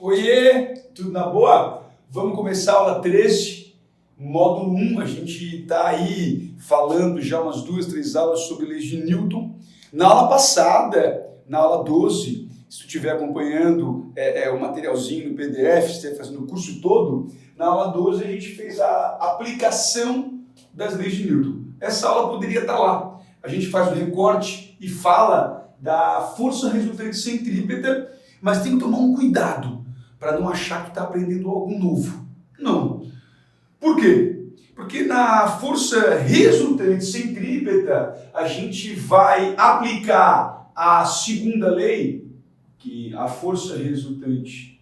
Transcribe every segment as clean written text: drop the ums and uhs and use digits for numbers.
Oiê, tudo na boa? Vamos começar a aula 13, módulo 1. A gente está aí falando já umas 2, 3 aulas sobre leis de Newton. Na aula passada, na aula 12, se tu estiver acompanhando o materialzinho no PDF, se estiver fazendo o curso todo, na aula 12 a gente fez a aplicação das leis de Newton. Essa aula poderia estar lá. A gente faz o recorte e fala da força resultante centrípeta, mas tem que tomar um cuidado para não achar que está aprendendo algo novo. Não. Por quê? Porque na força resultante centrípeta a gente vai aplicar a segunda lei, que a força resultante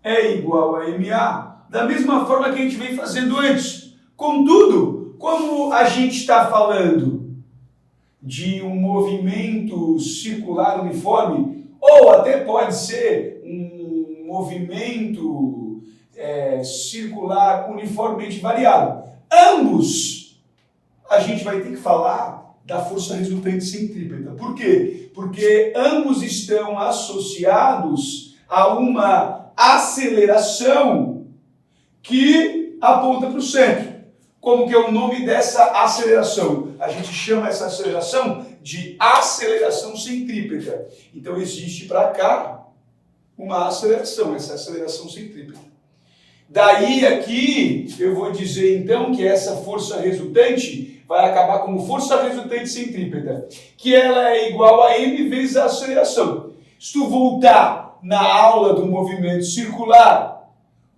é igual a MA, da mesma forma que a gente vem fazendo antes. Contudo, como a gente está falando de um movimento circular uniforme, ou até pode ser um movimento circular uniformemente variado, ambos a gente vai ter que falar da força resultante centrípeta. Por quê? Porque ambos estão associados a uma aceleração que aponta para o centro. Como que é o nome dessa aceleração? A gente chama essa aceleração de aceleração centrípeta. Então existe para cá uma aceleração, essa aceleração centrípeta. Daí aqui eu vou dizer então que essa força resultante vai acabar como força resultante centrípeta, que ela é igual a m vezes a aceleração. Se tu voltar na aula do movimento circular,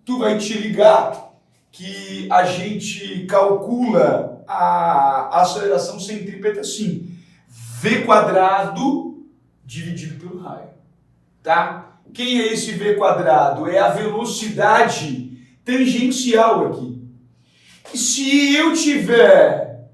tu vai te ligar que a gente calcula a aceleração centrípeta assim, v quadrado dividido pelo raio, tá? Quem é esse v quadrado? É a velocidade tangencial aqui. E se eu tiver,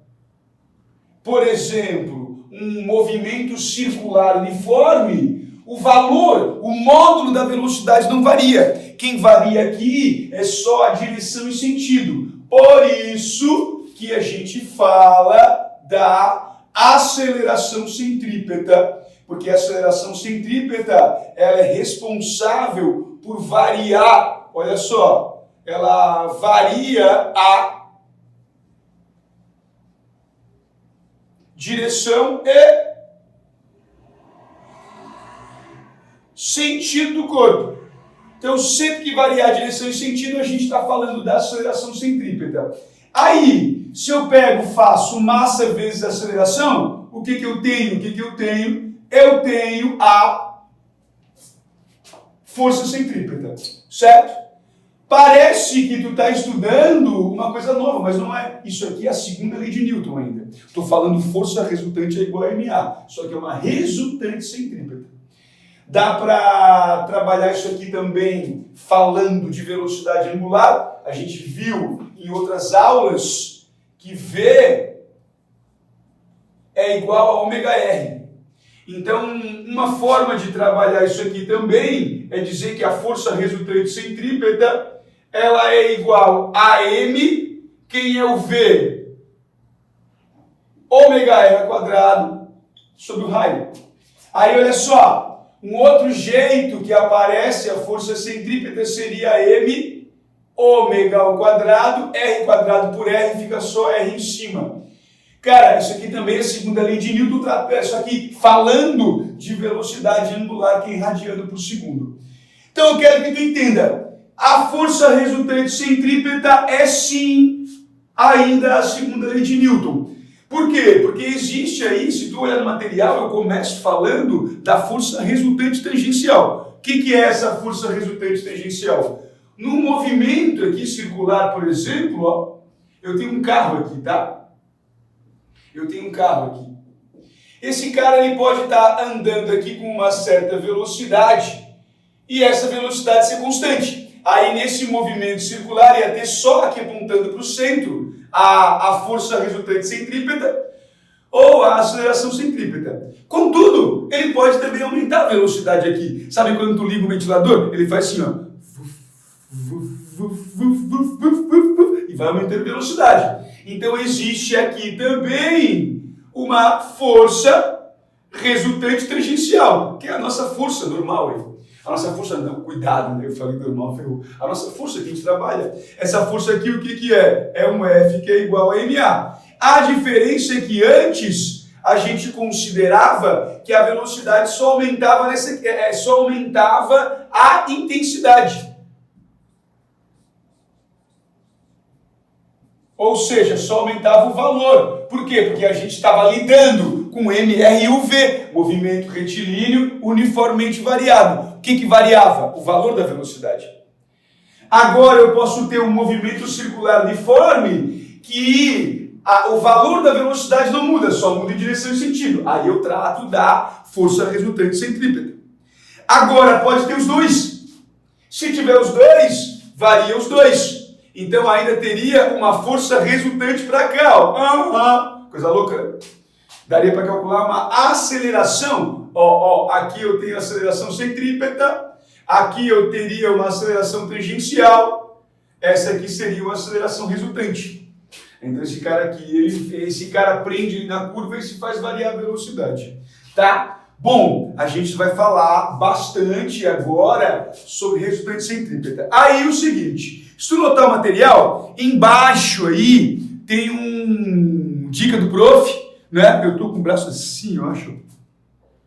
por exemplo, um movimento circular uniforme, o valor, o módulo da velocidade não varia. Quem varia aqui é só a direção e sentido. Por isso que a gente fala da aceleração centrípeta, porque a aceleração centrípeta ela é responsável por variar, olha só, ela varia a direção e sentido do corpo. Então, sempre que variar a direção e sentido, a gente está falando da aceleração centrípeta. Aí, se eu pego, faço massa vezes aceleração, o que eu tenho? Eu tenho a força centrípeta, certo? Parece que tu está estudando uma coisa nova, mas não é. Isso aqui é a segunda lei de Newton ainda. Estou falando força resultante é igual a MA, só que é uma resultante centrípeta. Dá para trabalhar isso aqui também falando de velocidade angular. A gente viu em outras aulas que V é igual a ômega R. Então, uma forma de trabalhar isso aqui também é dizer que a força resultante centrípeta ela é igual a M, quem é o V? Ômega R quadrado sobre o raio. Aí, olha só. Um outro jeito que aparece a força centrípeta seria M ômega ao quadrado, R quadrado por R, fica só R em cima. Cara, isso aqui também é a segunda lei de Newton, isso aqui falando de velocidade angular que é irradiando por segundo. Então eu quero que tu entenda, a força resultante centrípeta é sim ainda a segunda lei de Newton. Por quê? Porque existe aí, se tu olhar no material, eu começo falando da força resultante tangencial. O que é essa força resultante tangencial? Num movimento aqui circular, por exemplo, ó, eu tenho um carro aqui, tá? Eu tenho um carro aqui. Esse cara ele pode estar andando aqui com uma certa velocidade e essa velocidade ser constante. Aí nesse movimento circular ia ter só aqui apontando para o centro a força resultante centrípeta ou a aceleração centrípeta. Contudo, ele pode também aumentar a velocidade aqui. Sabe quando tu liga o ventilador? Ele faz assim, ó. E vai aumentando a velocidade. Então existe aqui também uma força resultante tangencial, que é a nossa força normal. A nossa força, não, cuidado, né? Eu falei normal, ferrou. A nossa força que a gente trabalha, essa força aqui, o que é? É um F que é igual a MA. A diferença é que antes a gente considerava que a velocidade só aumentava, só aumentava a intensidade. Ou seja, só aumentava o valor. Por quê? Porque a gente estava lidando com MR e UV, movimento retilíneo uniformemente variado. O que variava? O valor da velocidade. Agora eu posso ter um movimento circular uniforme que o valor da velocidade não muda, só muda em direção e sentido. Aí eu trato da força resultante centrípeta. Agora pode ter os dois. Se tiver os dois, varia os dois. Então ainda teria uma força resultante para cá, ó. Coisa louca. Daria para calcular uma aceleração. Aqui eu tenho aceleração centrípeta, aqui eu teria uma aceleração tangencial, essa aqui seria uma aceleração resultante. Então esse cara aqui, esse cara prende ele na curva e se faz variar a velocidade, tá? Bom, a gente vai falar bastante agora sobre resultante centrípeta. Aí o seguinte, se tu notar o material, embaixo aí tem um dica do prof, né? Eu tô com o braço assim, eu acho,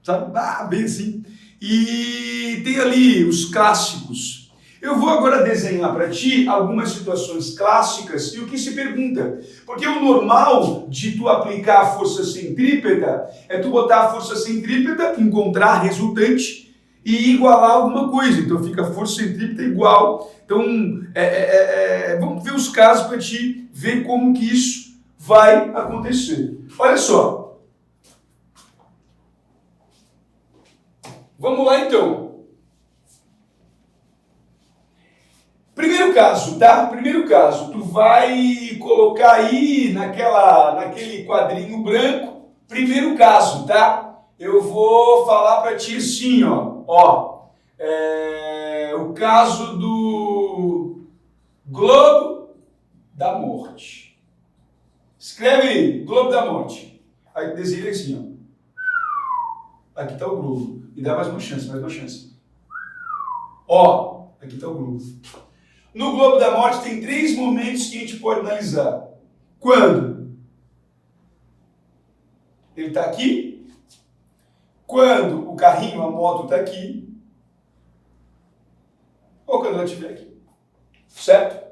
sabe? Bem assim. E tem ali os clássicos. Eu vou agora desenhar para ti algumas situações clássicas e o que se pergunta. Porque o normal de tu aplicar a força centrípeta é tu botar a força centrípeta, encontrar a resultante e igualar alguma coisa. Então fica a força centrípeta igual. Então vamos ver os casos para ti ver como que isso vai acontecer. Olha só. Vamos lá então. Primeiro caso, tá? Primeiro caso, tu vai colocar aí naquele quadrinho branco, primeiro caso, tá? Eu vou falar para ti assim, ó. O caso do globo da morte. Escreve aí, globo da morte. Aí desenha assim, ó. Aqui tá o globo. Me dá mais uma chance, Ó, aqui tá o globo. No globo da morte tem 3 momentos que a gente pode analisar. Quando ele está aqui, quando o carrinho, a moto está aqui, ou quando ela estiver aqui. Certo?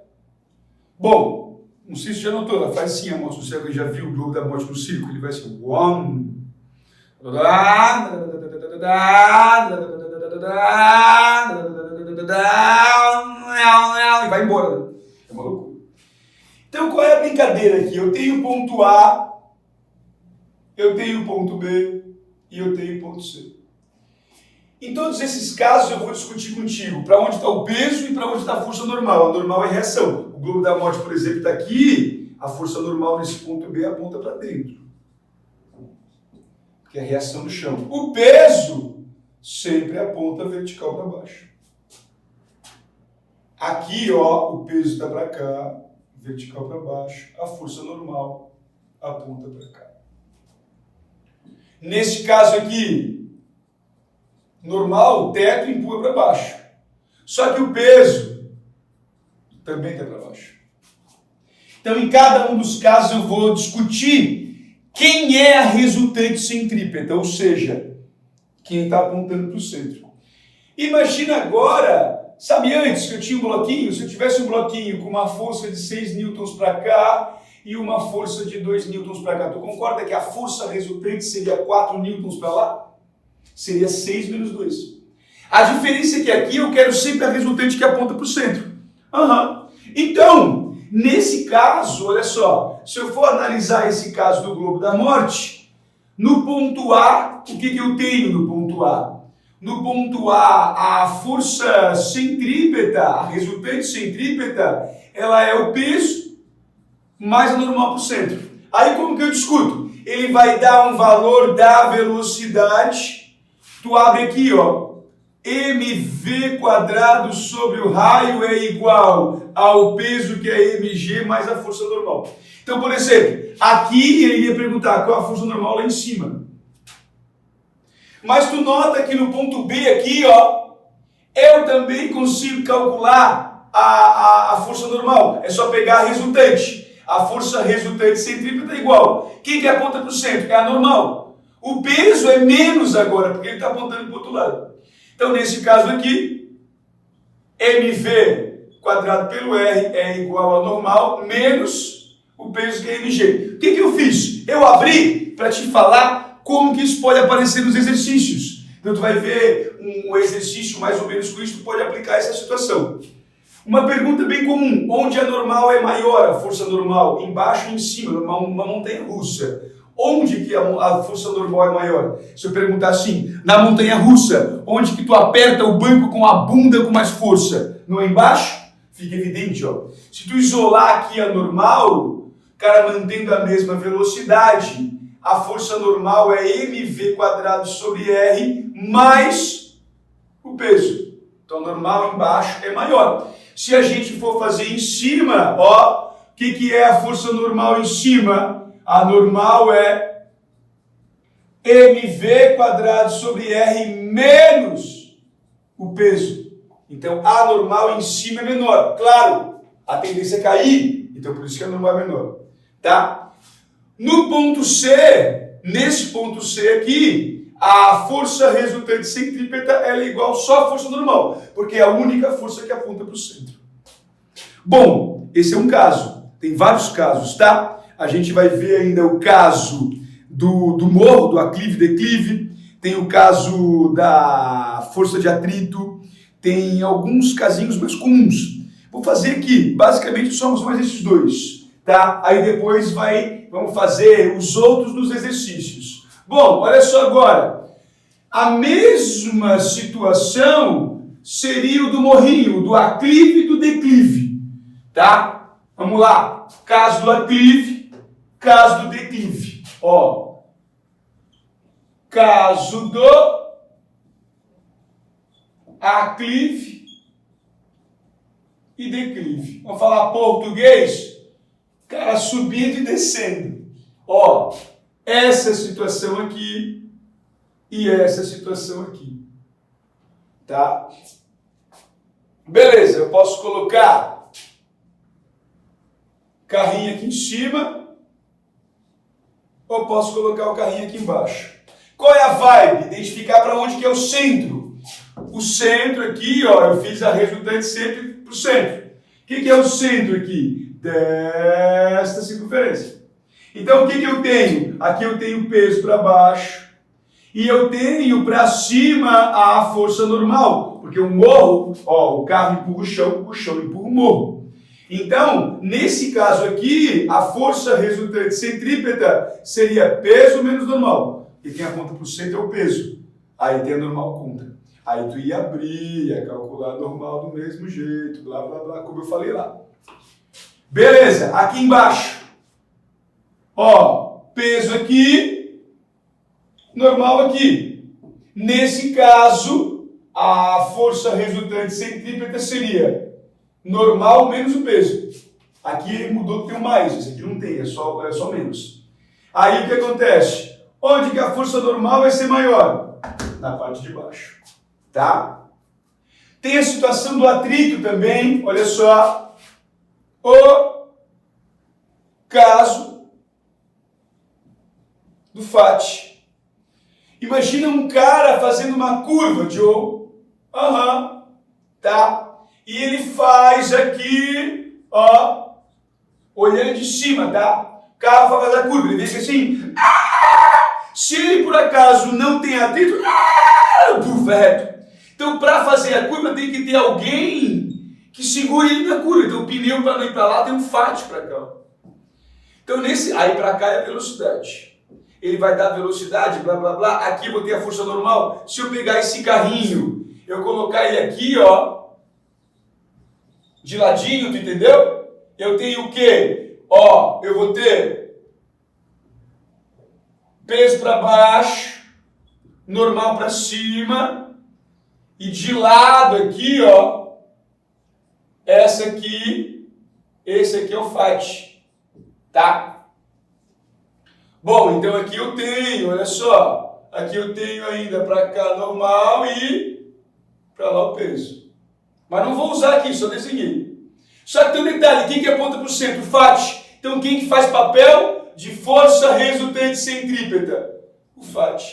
Bom, não sei se já notou, ela faz assim a moto no circo, já viu o globo da morte no circo, ele vai assim, e vai embora, né? É uma loucura. Então qual é a brincadeira aqui? Eu tenho ponto A, eu tenho ponto B e eu tenho ponto C. Em todos esses casos eu vou discutir contigo para onde está o peso e para onde está a força normal. A normal é reação. O globo da morte, por exemplo, está aqui, a força normal nesse ponto B aponta para dentro. Que é a reação no chão. O peso sempre aponta vertical para baixo. Aqui, ó, o peso está para cá, vertical para baixo. A força normal aponta para cá. Nesse caso aqui, normal, o teto empurra para baixo. Só que o peso também está para baixo. Então, em cada um dos casos, eu vou discutir quem é a resultante centrípeta, ou seja, quem está apontando para o centro. Imagina agora, sabe antes que eu tinha um bloquinho? Se eu tivesse um bloquinho com uma força de 6 newtons para cá e uma força de 2 newtons para cá, tu concorda que a força resultante seria 4 newtons para lá? Seria 6 menos 2. A diferença é que aqui eu quero sempre a resultante que aponta para o centro. Então, nesse caso, olha só, se eu for analisar esse caso do globo da morte, no ponto A, o que eu tenho no ponto A? No ponto A, a força centrípeta, a resultante centrípeta, ela é o peso mais a normal para o centro. Aí como que eu discuto? Ele vai dar um valor da velocidade, tu abre aqui, ó, mv quadrado sobre o raio é igual ao peso que é mg mais a força normal. Então, por exemplo, aqui ele iria perguntar qual é a força normal lá em cima. Mas tu nota que no ponto B aqui, ó, Eu também consigo calcular a força normal. É só pegar a resultante. A força resultante centrípeta é igual. Quem que aponta para o centro? É a normal. O peso é menos agora, porque ele está apontando para o outro lado. Então, nesse caso aqui, mv quadrado pelo r é igual ao normal menos o peso que é mg. O que eu fiz? Eu abri para te falar como que isso pode aparecer nos exercícios. Então, tu vai ver um exercício mais ou menos com isso, tu pode aplicar essa situação. Uma pergunta bem comum, onde a normal é maior, a força normal? Embaixo ou em cima, uma montanha russa. Onde que a força normal é maior? Se eu perguntar assim, na montanha russa, onde que tu aperta o banco com a bunda com mais força? No embaixo? Fica evidente, ó. Se tu isolar aqui a normal, cara, mantendo a mesma velocidade, a força normal é mv quadrado sobre r mais o peso. Então, normal embaixo é maior. Se a gente for fazer em cima, ó, o que é a força normal em cima? A normal é mv quadrado sobre r menos o peso. Então, a normal em cima é menor. Claro, a tendência é cair, então por isso que a normal é menor. Tá? No ponto C, nesse ponto C aqui, a força resultante centrípeta ela é igual só à força normal, porque é a única força que aponta para o centro. Bom, esse é um caso. Tem vários casos, tá? A gente vai ver ainda o caso do morro, do aclive-declive, tem o caso da força de atrito, tem alguns casinhos mais comuns. Vou fazer aqui, basicamente somos mais esses dois, tá? Aí depois vamos fazer os outros dos exercícios. Bom, olha só agora. A mesma situação seria o do morrinho, do aclive e do declive, tá? Vamos lá. Caso do aclive, caso do declive. Ó. Caso do aclive e declive. Vamos falar português? Cara, subindo e descendo. Ó, essa situação aqui e essa situação aqui. Tá? Beleza, eu posso colocar carrinho aqui em cima ou posso colocar o carrinho aqui embaixo. Qual é a vibe? Identificar para onde que é o centro. O centro aqui, ó, eu fiz a resultante sempre para o centro. O que é o centro aqui? Desta circunferência. Então, o que eu tenho? Aqui eu tenho peso para baixo e eu tenho para cima a força normal, porque o morro, ó, o carro empurra o chão empurra o morro. Então, nesse caso aqui, a força resultante centrípeta seria peso menos normal. E quem aponta para o centro é o peso. Aí tem a normal contra. Aí tu ia abrir, ia calcular a normal do mesmo jeito, blá, blá, blá, como eu falei lá. Beleza, aqui embaixo. Ó, peso aqui, normal aqui. Nesse caso, a força resultante centrípeta seria normal menos o peso. Aqui mudou que tem um mais, esse aqui não tem, é só menos. Aí o que acontece? Onde que a força normal vai ser maior? Na parte de baixo. Tá? Tem a situação do atrito também, olha só. O caso do FAT. Imagina um cara fazendo uma curva, Joe. Tá? E ele faz aqui, ó, olhando de cima, tá? O cara vai fazer a curva, ele vê assim. Se ele por acaso não tem atrito, reto. Então, para fazer a curva, tem que ter alguém que segure ele na curva. Então, o pneu para não ir para lá tem um FAT para cá. Então, aí para cá é a velocidade. Ele vai dar velocidade, blá, blá, blá. Aqui eu vou ter a força normal. Se eu pegar esse carrinho, eu colocar ele aqui, ó, de ladinho, tu entendeu? Eu tenho o quê? Ó, eu vou ter peso para baixo, normal para cima, e de lado aqui, ó, esse aqui é o FAT, tá? Bom, então aqui eu tenho, olha só, aqui eu tenho ainda para cá normal e para lá o peso. Mas não vou usar aqui, só desenhei. Só que tem um detalhe, quem que aponta para o centro? O FAT. Então quem que faz papel de força resultante centrípeta? O FAT.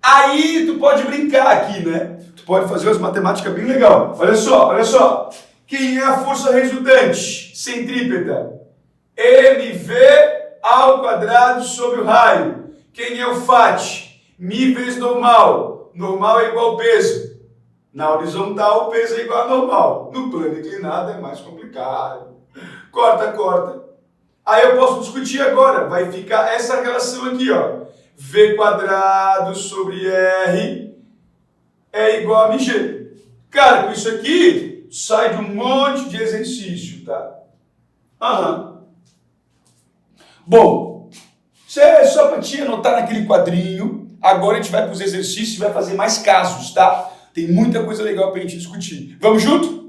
Aí tu pode brincar aqui, né? Tu pode fazer umas matemáticas bem legal. Olha só, olha só. Quem é a força resultante centrípeta? mv ao quadrado sobre o raio. Quem é o FAT? Mi vezes normal. Normal é igual ao peso. Na horizontal, o peso é igual a normal. No plano inclinado é mais complicado. Corta, corta. Aí eu posso discutir agora. Vai ficar essa relação aqui, ó. V quadrado sobre R é igual a mg. Cara, com isso aqui, sai de um monte de exercício, tá? Aham. Bom, isso é só para te anotar naquele quadrinho. Agora a gente vai para os exercícios e vai fazer mais casos, tá? Tem muita coisa legal para a gente discutir. Vamos junto?